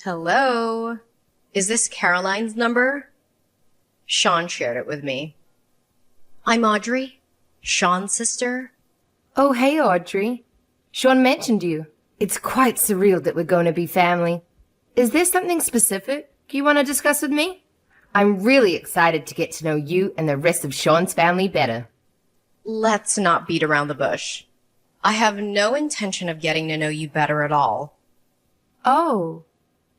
Hello? Is this Caroline's number? Sean shared it with me. I'm Audrey, Sean's sister. Oh, hey, Audrey. Sean mentioned you. It's quite surreal that we're going to be family. Is there something specific you want to discuss with me? I'm really excited to get to know you and the rest of Sean's family better. Let's not beat around the bush. I have no intention of getting to know you better at all. Oh,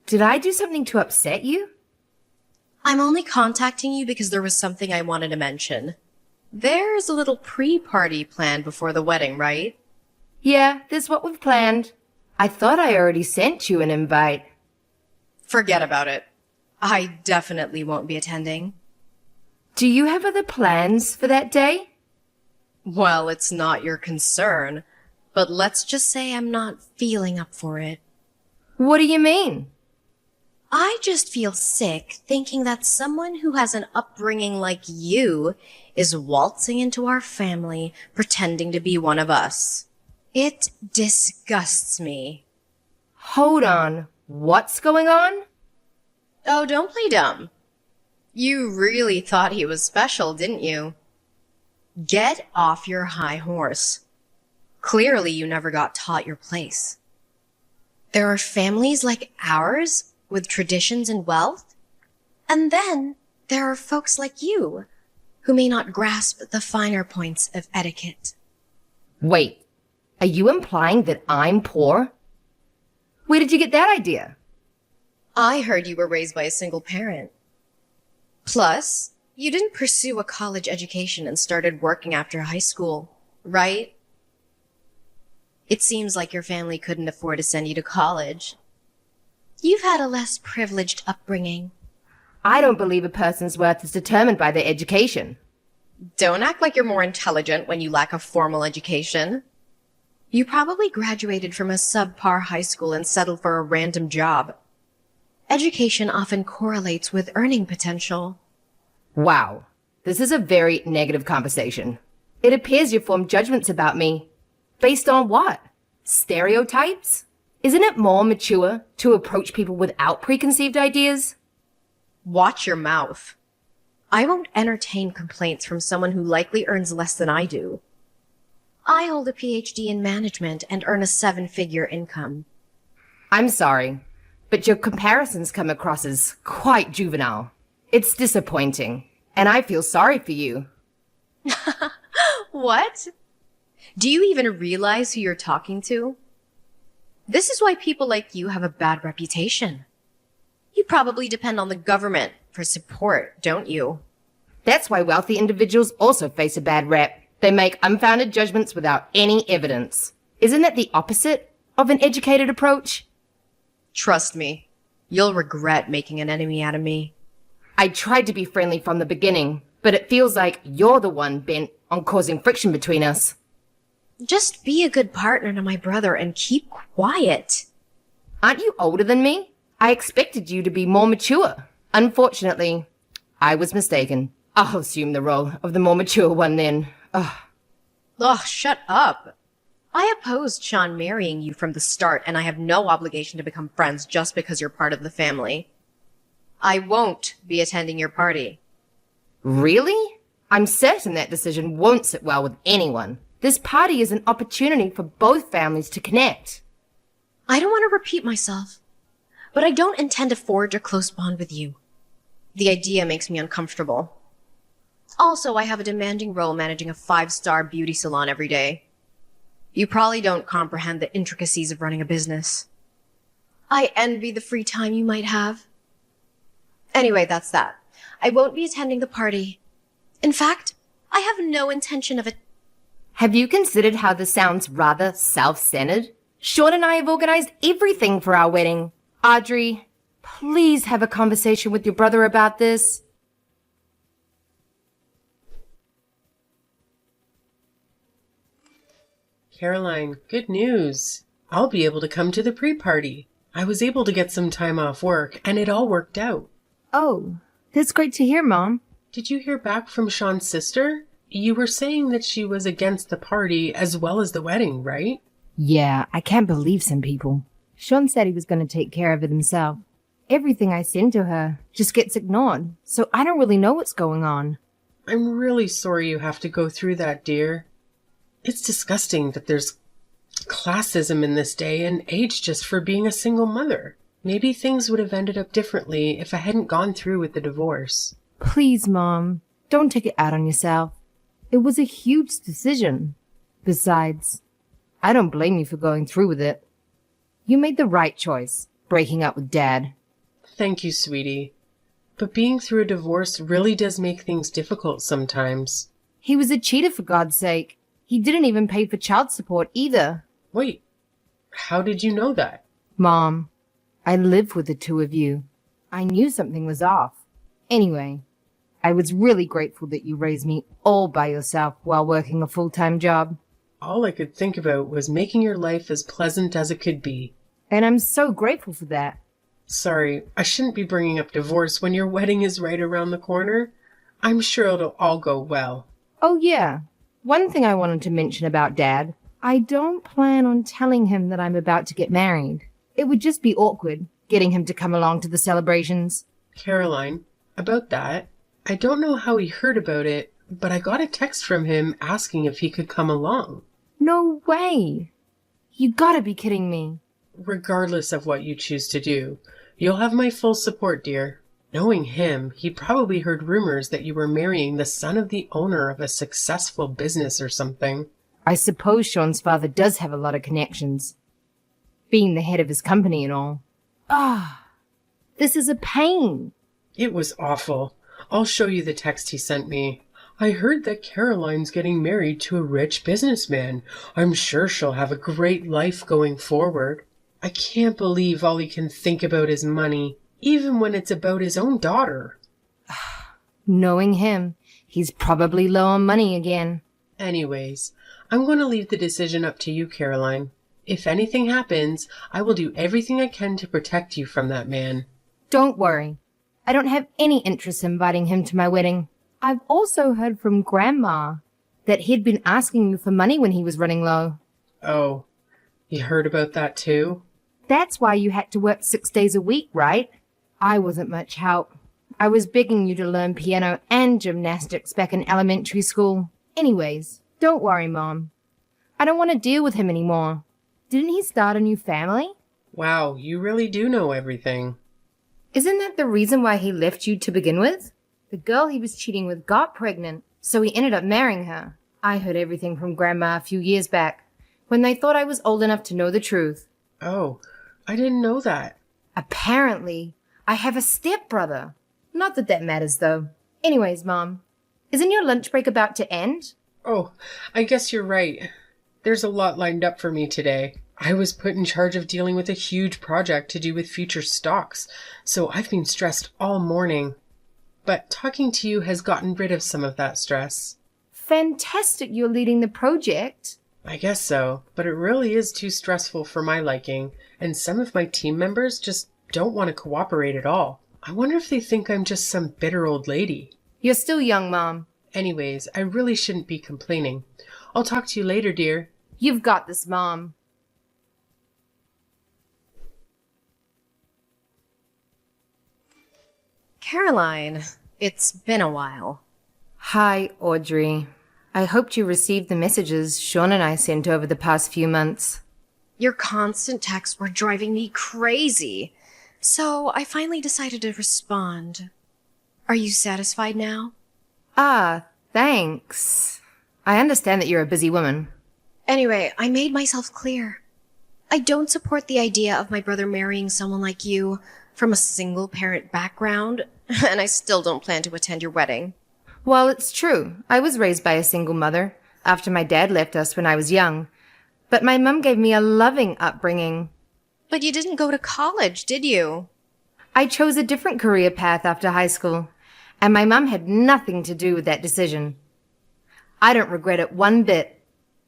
did I do something to upset you? I'm only contacting you because there was something I wanted to mention. There's a little pre-party planned before the wedding, right? Yeah, that's what we've planned. I thought I already sent you an invite. Forget about it. I definitely won't be attending. Do you have other plans for that day? Well, it's not your concern, but let's just say I'm not feeling up for it. What do you mean? I just feel sick thinking that someone who has an upbringing like you is waltzing into our family pretending to be one of us. It disgusts me. Hold on. What's going on? Oh, don't play dumb. You really thought he was special, didn't you? Get off your high horse. Clearly you never got taught your place. There are families like ours with traditions and wealth, and then there are folks like you who may not grasp the finer points of etiquette. Wait, are you implying that I'm poor? Where did you get that idea? I heard you were raised by a single parent. Plus, you didn't pursue a college education and started working after high school, right? It seems like your family couldn't afford to send you to college. You've had a less privileged upbringing. I don't believe a person's worth is determined by their education. Don't act like you're more intelligent when you lack a formal education. You probably graduated from a subpar high school and settled for a random job. Education often correlates with earning potential. Wow, this is a very negative conversation. It appears you form judgments about me. Based on what? Stereotypes? Isn't it more mature to approach people without preconceived ideas? Watch your mouth. I won't entertain complaints from someone who likely earns less than I do. I hold a PhD in management and earn a 7-figure income. I'm sorry, but your comparisons come across as quite juvenile. It's disappointing, and I feel sorry for you. What? Do you even realize who you're talking to? This is why people like you have a bad reputation. You probably depend on the government for support, don't you? That's why wealthy individuals also face a bad rep. They make unfounded judgments without any evidence. Isn't that the opposite of an educated approach? Trust me, you'll regret making an enemy out of me. I tried to be friendly from the beginning, but it feels like you're the one bent on causing friction between us. Just be a good partner to my brother and keep quiet. Aren't you older than me? I expected you to be more mature. Unfortunately, I was mistaken. I'll assume the role of the more mature one then. Ugh. Ugh, shut up. I opposed Sean marrying you from the start, and I have no obligation to become friends just because you're part of the family. I won't be attending your party. Really? I'm certain that decision won't sit well with anyone. This party is an opportunity for both families to connect. I don't want to repeat myself, but I don't intend to forge a close bond with you. The idea makes me uncomfortable. Also, I have a demanding role managing a 5-star beauty salon every day. You probably don't comprehend the intricacies of running a business. I envy the free time you might have. Anyway, that's that. I won't be attending the party. In fact, I have no intention of it. Have you considered how this sounds rather self-centered? Sean and I have organized everything for our wedding. Audrey, please have a conversation with your brother about this. Caroline, good news. I'll be able to come to the pre-party. I was able to get some time off work, and it all worked out. Oh, that's great to hear, Mom. Did you hear back from Sean's sister? You were saying that she was against the party as well as the wedding, right? Yeah, I can't believe some people. Sean said he was going to take care of it himself. Everything I send to her just gets ignored, so I don't really know what's going on. I'm really sorry you have to go through that, dear. It's disgusting that there's classism in this day and age just for being a single mother. Maybe things would have ended up differently if I hadn't gone through with the divorce. Please, Mom, don't take it out on yourself. It was a huge decision. Besides, I don't blame you for going through with it. You made the right choice, breaking up with Dad. Thank you, sweetie. But being through a divorce really does make things difficult sometimes. He was a cheater, for God's sake. He didn't even pay for child support either. Wait, how did you know that? Mom, I lived with the two of you. I knew something was off. Anyway, I was really grateful that you raised me all by yourself while working a full-time job. All I could think about was making your life as pleasant as it could be. And I'm so grateful for that. Sorry, I shouldn't be bringing up divorce when your wedding is right around the corner. I'm sure it'll all go well. Oh, yeah. One thing I wanted to mention about Dad. I don't plan on telling him that I'm about to get married. It would just be awkward, getting him to come along to the celebrations. Caroline, about that, I don't know how he heard about it, but I got a text from him asking if he could come along. No way. You gotta be kidding me. Regardless of what you choose to do, you'll have my full support, dear. Knowing him, he probably heard rumors that you were marrying the son of the owner of a successful business or something. I suppose Sean's father does have a lot of connections. Being the head of his company and all. This is a pain. It was awful. I'll show you the text he sent me. I heard that Caroline's getting married to a rich businessman. I'm sure she'll have a great life going forward. I can't believe all he can think about is money, even when it's about his own daughter. Knowing him, he's probably low on money again. Anyways, I'm going to leave the decision up to you, Caroline. If anything happens, I will do everything I can to protect you from that man. Don't worry. I don't have any interest in inviting him to my wedding. I've also heard from Grandma that he'd been asking you for money when he was running low. Oh, you heard about that too? That's why you had to work 6 days a week, right? I wasn't much help. I was begging you to learn piano and gymnastics back in elementary school. Anyways, don't worry, Mom. I don't want to deal with him anymore. Didn't he start a new family? Wow, you really do know everything. Isn't that the reason why he left you to begin with? The girl he was cheating with got pregnant, so he ended up marrying her. I heard everything from Grandma a few years back, when they thought I was old enough to know the truth. Oh, I didn't know that. Apparently, I have a stepbrother. Not that that matters, though. Anyways, Mom, isn't your lunch break about to end? Oh, I guess you're right. There's a lot lined up for me today. I was put in charge of dealing with a huge project to do with future stocks, so I've been stressed all morning. But talking to you has gotten rid of some of that stress. Fantastic you're leading the project. I guess so, but it really is too stressful for my liking, and some of my team members just don't want to cooperate at all. I wonder if they think I'm just some bitter old lady. You're still young, Mom. Anyways, I really shouldn't be complaining. I'll talk to you later, dear. You've got this, Mom. Caroline, it's been a while. Hi, Audrey. I hoped you received the messages Sean and I sent over the past few months. Your constant texts were driving me crazy, so I finally decided to respond. Are you satisfied now? Thanks. I understand that you're a busy woman. Anyway, I made myself clear. I don't support the idea of my brother marrying someone like you from a single-parent background, and I still don't plan to attend your wedding. Well, it's true. I was raised by a single mother after my dad left us when I was young, but my mum gave me a loving upbringing. But you didn't go to college, did you? I chose a different career path after high school, and my mum had nothing to do with that decision. I don't regret it one bit.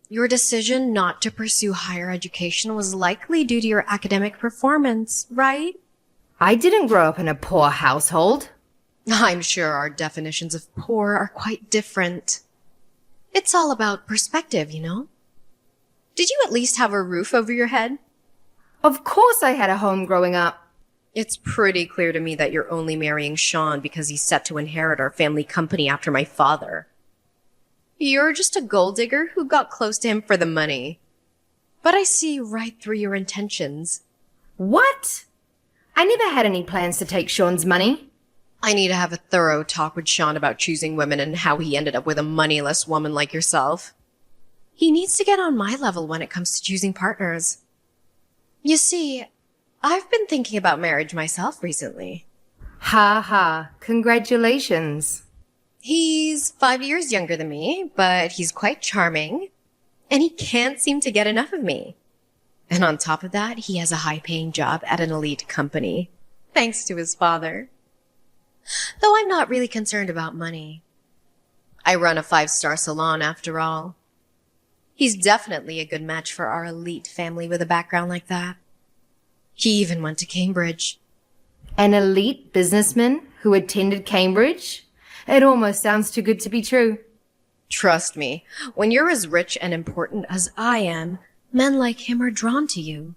Your decision not to pursue higher education was likely due to your academic performance, right? I didn't grow up in a poor household. I'm sure our definitions of poor are quite different. It's all about perspective, you know? Did you at least have a roof over your head? Of course I had a home growing up. It's pretty clear to me that you're only marrying Sean because he's set to inherit our family company after my father. You're just a gold digger who got close to him for the money. But I see right through your intentions. What? I never had any plans to take Sean's money. I need to have a thorough talk with Sean about choosing women and how he ended up with a moneyless woman like yourself. He needs to get on my level when it comes to choosing partners. You see, I've been thinking about marriage myself recently. Ha ha, congratulations. He's 5 years younger than me, but he's quite charming, and he can't seem to get enough of me. And on top of that, he has a high-paying job at an elite company, thanks to his father. Though I'm not really concerned about money. I run a 5-star salon after all. He's definitely a good match for our elite family with a background like that. He even went to Cambridge. An elite businessman who attended Cambridge? It almost sounds too good to be true. Trust me, when you're as rich and important as I am, men like him are drawn to you.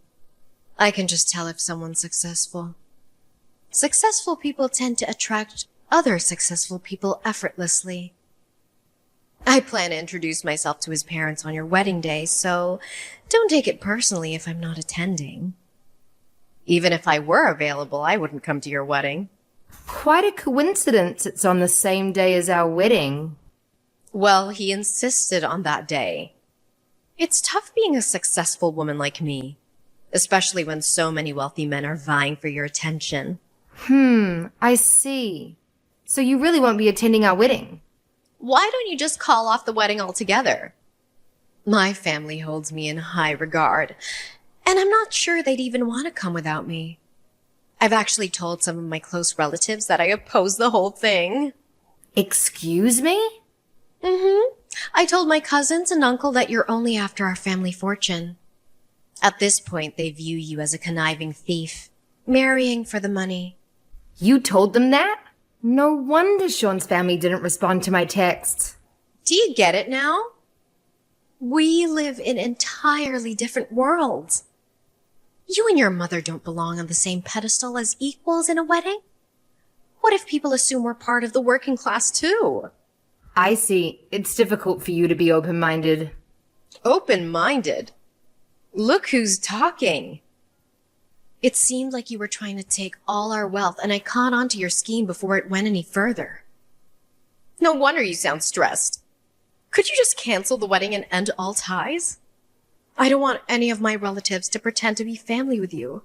I can just tell if someone's successful. Successful people tend to attract other successful people effortlessly. I plan to introduce myself to his parents on your wedding day, so don't take it personally if I'm not attending. Even if I were available, I wouldn't come to your wedding. Quite a coincidence it's on the same day as our wedding. Well, he insisted on that day. It's tough being a successful woman like me, especially when so many wealthy men are vying for your attention. I see. So you really won't be attending our wedding? Why don't you just call off the wedding altogether? My family holds me in high regard, and I'm not sure they'd even want to come without me. I've actually told some of my close relatives that I oppose the whole thing. Excuse me? I told my cousins and uncle that you're only after our family fortune. At this point, they view you as a conniving thief, marrying for the money. You told them that? No wonder Sean's family didn't respond to my texts. Do you get it now? We live in entirely different worlds. You and your mother don't belong on the same pedestal as equals in a wedding. What if people assume we're part of the working class too? I see. It's difficult for you to be open-minded. Open-minded? Look who's talking. It seemed like you were trying to take all our wealth, and I caught on to your scheme before it went any further. No wonder you sound stressed. Could you just cancel the wedding and end all ties? I don't want any of my relatives to pretend to be family with you.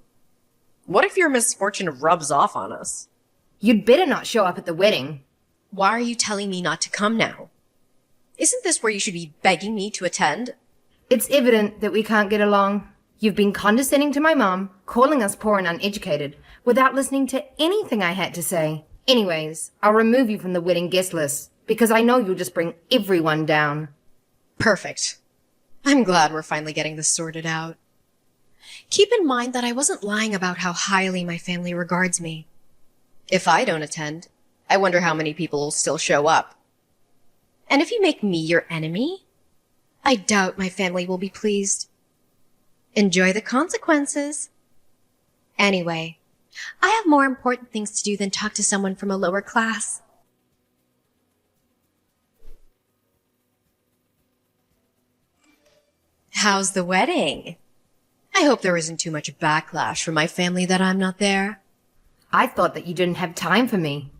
What if your misfortune rubs off on us? You'd better not show up at the wedding. Why are you telling me not to come now? Isn't this where you should be begging me to attend? It's evident that we can't get along. You've been condescending to my mom, calling us poor and uneducated, without listening to anything I had to say. Anyways, I'll remove you from the wedding guest list, because I know you'll just bring everyone down. Perfect. I'm glad we're finally getting this sorted out. Keep in mind that I wasn't lying about how highly my family regards me. If I don't attend, I wonder how many people will still show up. And if you make me your enemy, I doubt my family will be pleased. Enjoy the consequences. Anyway, I have more important things to do than talk to someone from a lower class. How's the wedding? I hope there isn't too much backlash from my family that I'm not there. I thought that you didn't have time for me.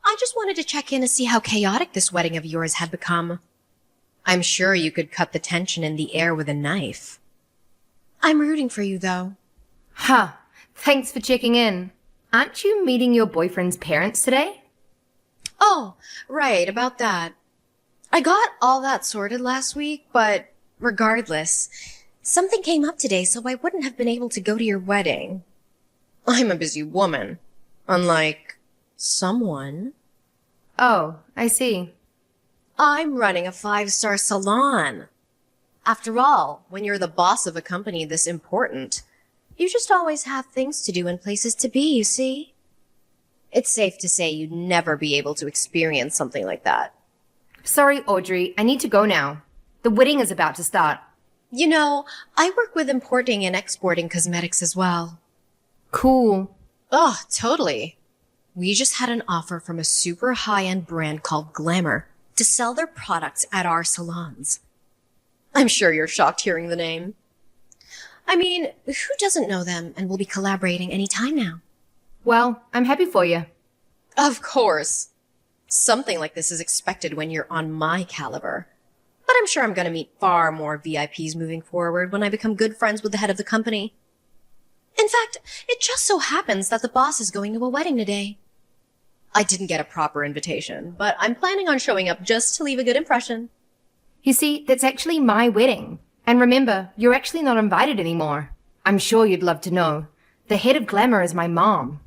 I just wanted to check in to see how chaotic this wedding of yours had become. I'm sure you could cut the tension in the air with a knife. I'm rooting for you, though. Huh. Thanks for checking in. Aren't you meeting your boyfriend's parents today? Oh, right, about that. I got all that sorted last week, but regardless, something came up today, so I wouldn't have been able to go to your wedding. I'm a busy woman, unlike someone. Oh, I see. I'm running a 5-star salon. After all, when you're the boss of a company this important, you just always have things to do and places to be, you see? It's safe to say you'd never be able to experience something like that. Sorry, Audrey, I need to go now. The wedding is about to start. You know, I work with importing and exporting cosmetics as well. Cool. Oh, totally. We just had an offer from a super high-end brand called Glamour to sell their products at our salons. I'm sure you're shocked hearing the name. I mean, who doesn't know them and will be collaborating any time now? Well, I'm happy for you. Of course. Something like this is expected when you're on my caliber. But I'm sure I'm going to meet far more VIPs moving forward when I become good friends with the head of the company. In fact, it just so happens that the boss is going to a wedding today. I didn't get a proper invitation, but I'm planning on showing up just to leave a good impression. You see, that's actually my wedding. And remember, you're actually not invited anymore. I'm sure you'd love to know. The head of Glamour is my mom.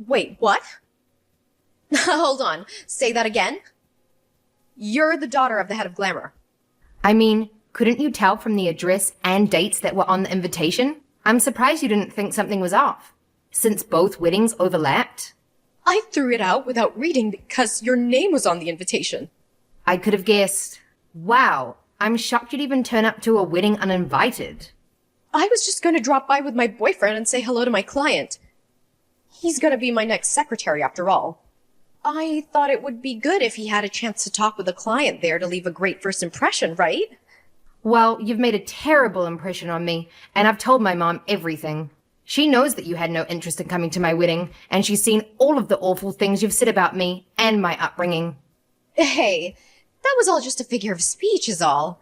Wait, what? Hold on. Say that again? You're the daughter of the head of Glamour. I mean, couldn't you tell from the address and dates that were on the invitation? I'm surprised you didn't think something was off, since both weddings overlapped. I threw it out without reading because your name was on the invitation. I could have guessed. Wow, I'm shocked you'd even turn up to a wedding uninvited. I was just going to drop by with my boyfriend and say hello to my client. He's going to be my next secretary after all. I thought it would be good if he had a chance to talk with a client there to leave a great first impression, right? Well, you've made a terrible impression on me, and I've told my mom everything. She knows that you had no interest in coming to my wedding, and she's seen all of the awful things you've said about me and my upbringing. Hey, that was all just a figure of speech is all.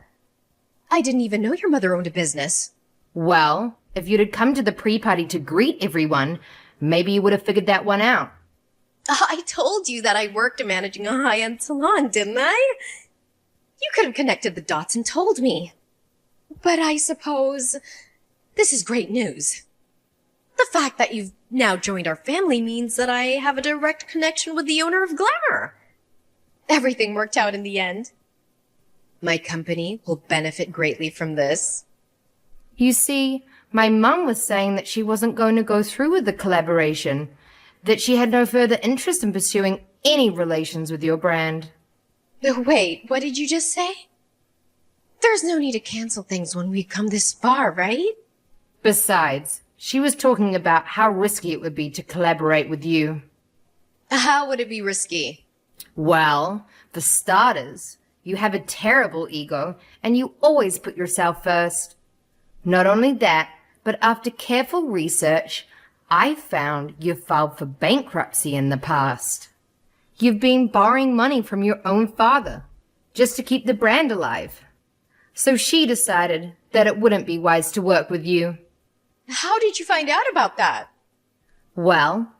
I didn't even know your mother owned a business. Well, if you'd had come to the pre-party to greet everyone, maybe you would have figured that one out. I told you that I worked managing a high-end salon, didn't I? You could have connected the dots and told me. But I suppose this is great news. The fact that you've now joined our family means that I have a direct connection with the owner of Glamour. Everything worked out in the end. My company will benefit greatly from this. You see, my mum was saying that she wasn't going to go through with the collaboration, that she had no further interest in pursuing any relations with your brand. Wait, what did you just say? There's no need to cancel things when we've come this far, right? Besides, she was talking about how risky it would be to collaborate with you. How would it be risky? Well, for starters, you have a terrible ego and you always put yourself first. Not only that, but after careful research, I found you've filed for bankruptcy in the past. You've been borrowing money from your own father just to keep the brand alive. So she decided that it wouldn't be wise to work with you. How did you find out about that? Well,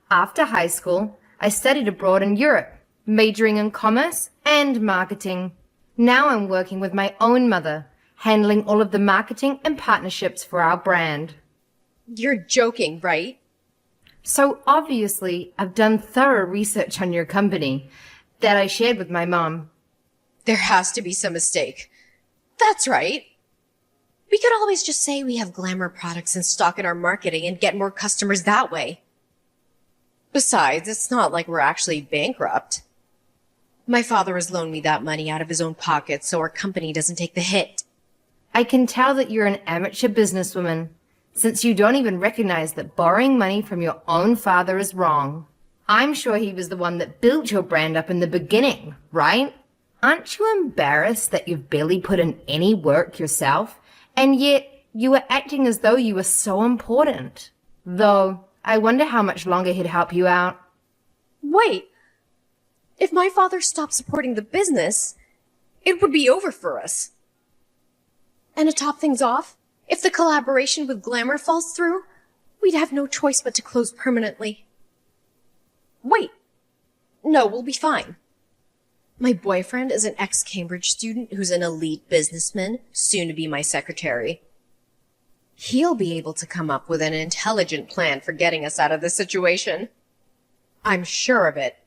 after high school, I studied abroad in Europe, majoring in commerce and marketing. Now I'm working with my own mother, handling all of the marketing and partnerships for our brand. You're joking, right? So obviously, I've done thorough research on your company that I shared with my mom. There has to be some mistake. That's right. We could always just say we have Glamour products in stock in our marketing and get more customers that way. Besides, it's not like we're actually bankrupt. My father has loaned me that money out of his own pocket so our company doesn't take the hit. I can tell that you're an amateur businesswoman, since you don't even recognize that borrowing money from your own father is wrong. I'm sure he was the one that built your brand up in the beginning, right? Aren't you embarrassed that you've barely put in any work yourself, and yet you were acting as though you were so important? Though, I wonder how much longer he'd help you out. Wait. If my father stopped supporting the business, it would be over for us. And to top things off, if the collaboration with Glamour falls through, we'd have no choice but to close permanently. Wait. No, we'll be fine. My boyfriend is an ex-Cambridge student who's an elite businessman, soon to be my secretary. He'll be able to come up with an intelligent plan for getting us out of this situation. I'm sure of it.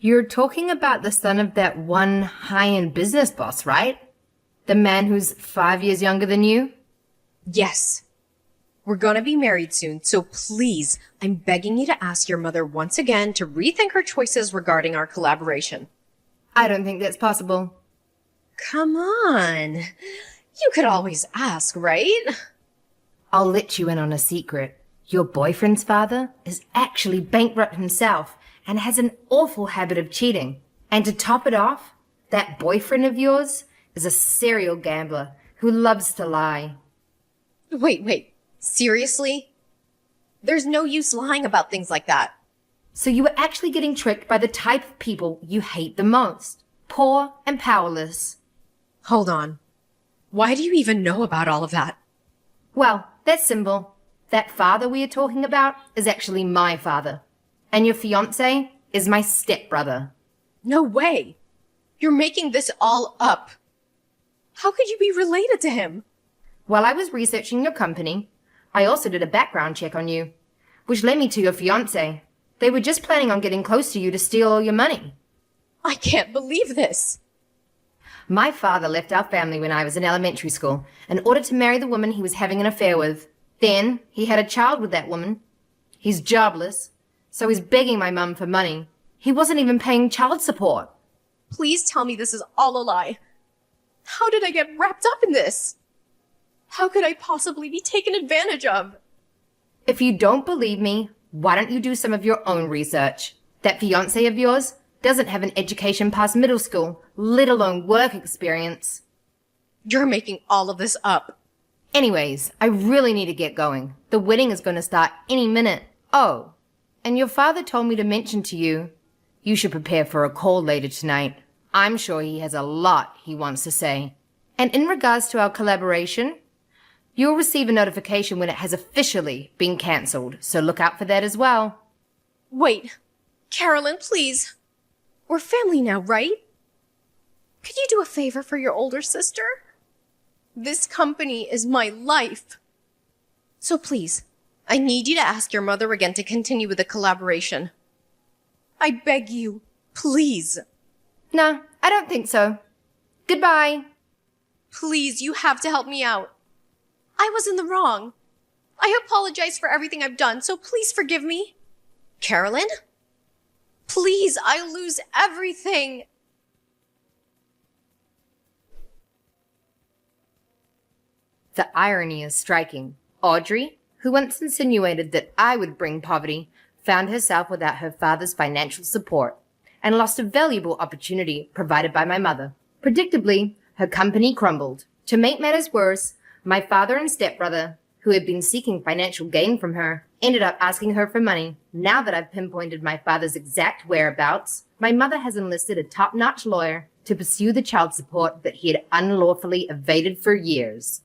You're talking about the son of that one high-end business boss, right? The man who's 5 years younger than you? Yes. We're gonna be married soon, so please, I'm begging you to ask your mother once again to rethink her choices regarding our collaboration. I don't think that's possible. Come on. You could always ask, right? I'll let you in on a secret. Your boyfriend's father is actually bankrupt himself and has an awful habit of cheating. And to top it off, that boyfriend of yours is a serial gambler who loves to lie. Wait. Seriously? There's no use lying about things like that. So you were actually getting tricked by the type of people you hate the most. Poor and powerless. Hold on. Why do you even know about all of that? Well, that's simple. That father we are talking about is actually my father. And your fiancé is my stepbrother. No way! You're making this all up. How could you be related to him? While I was researching your company, I also did a background check on you, which led me to your fiancé. They were just planning on getting close to you to steal all your money. I can't believe this. My father left our family when I was in elementary school in order to marry the woman he was having an affair with. Then he had a child with that woman. He's jobless, so he's begging my mum for money. He wasn't even paying child support. Please tell me this is all a lie. How did I get wrapped up in this? How could I possibly be taken advantage of? If you don't believe me, why don't you do some of your own research? That fiancé of yours doesn't have an education past middle school, let alone work experience. You're making all of this up. Anyways, I really need to get going. The wedding is going to start any minute. Oh, and your father told me to mention to you, you should prepare for a call later tonight. I'm sure he has a lot he wants to say. And in regards to our collaboration, you'll receive a notification when it has officially been cancelled, so look out for that as well. Wait, Carolyn, please. We're family now, right? Could you do a favor for your older sister? This company is my life. So please, I need you to ask your mother again to continue with the collaboration. I beg you, please. Nah, I don't think so. Goodbye. Please, you have to help me out. I was in the wrong. I apologize for everything I've done, so please forgive me. Carolyn? Please, I lose everything. The irony is striking. Audrey, who once insinuated that I would bring poverty, found herself without her father's financial support and lost a valuable opportunity provided by my mother. Predictably, her company crumbled. To make matters worse, my father and stepbrother, who had been seeking financial gain from her, ended up asking her for money. Now that I've pinpointed my father's exact whereabouts, my mother has enlisted a top-notch lawyer to pursue the child support that he had unlawfully evaded for years.